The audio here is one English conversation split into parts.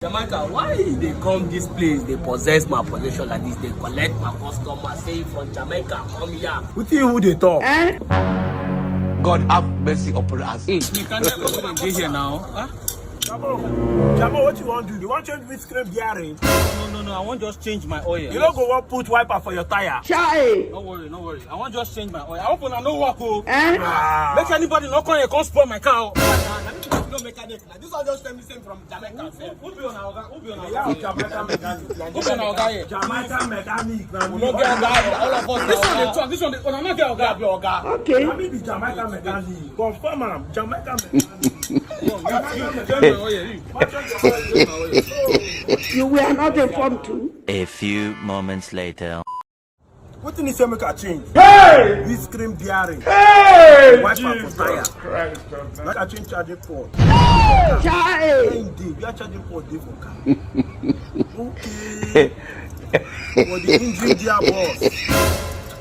Jamaica, why they come this place, they possess my possession like this, they collect my customer, say from Jamaica, come here. With you who they talk? God have mercy upon us. You can't get here now. Huh? Jamo, what you want to do? You want to change windscreen bearing? No, I want just change my oil. You don't go want put wiper for your tire. Chai! No worry. I want just change my oil. I hope I no work. Ah. Make anybody not come here, come spoil my car. No mechanic. This one just same from Jamaica. Who be on our guy? Who be on our guy? Jamaican mechanic. Who be on our guy? Jamaican mechanic. We don't get guy. All of us. This one they talk. This one they. Oh, not get guy. Be our guy. Okay. Let me be Jamaican mechanic. Confirm am. Jamaican mechanic. You were not informed too. A few moments later. What do you say make a change? Hey! Windscreen bearing. Hey! Wiper for tire. Christ, Like I change charging port. Chai! Indeed, we are charging port day for car. Okay. For the engine gearbox.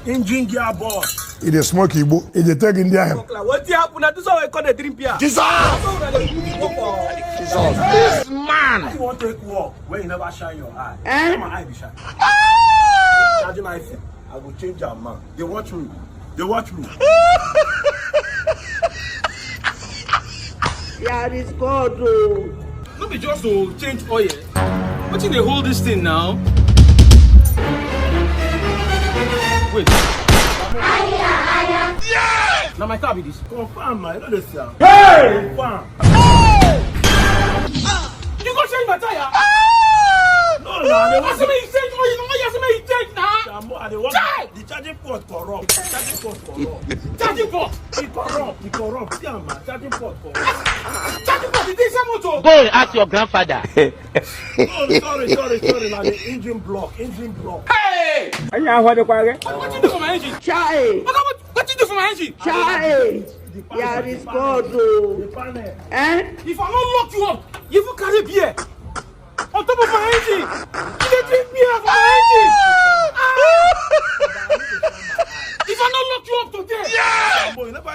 Engine gearbox. It is smoky, but it is taking there. What happen? This one we call the dream beer. Jesus! This man! You want to take walk where you never shine your eye. My eye be shine. Charging my phone. I will change our man. They watch me. There is God. Oh. No be just to change oil. What in they hold this thing now? Wait. Yeah! Now my car be this. Confirm, man. You know this, sir. Hey! Confirm. You go change my tire? No, they I see me change oil. You know you see me change now. The charging port corrupt. Charging port corrupt. Charging port. It corrupt. Yeah, man. Charging port corrupt. Charging port. This is motor. Go and ask your grandfather. No, sorry. Like the engine block. Hey! What you do for my engine? Chai! What you do for my engine? Chai! There is God. Oh. The panel. If I don't lock you up, you will carry beer on top of my engine. You dey drink beer for my engine. If I don't lock you up today,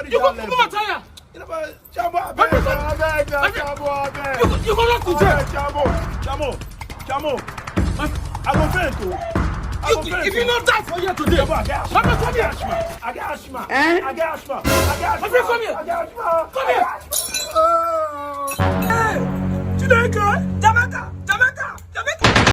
you go put my tire. You go lock to jail. I go faint too. If you not die for here today, I get asthma. come here. Come here.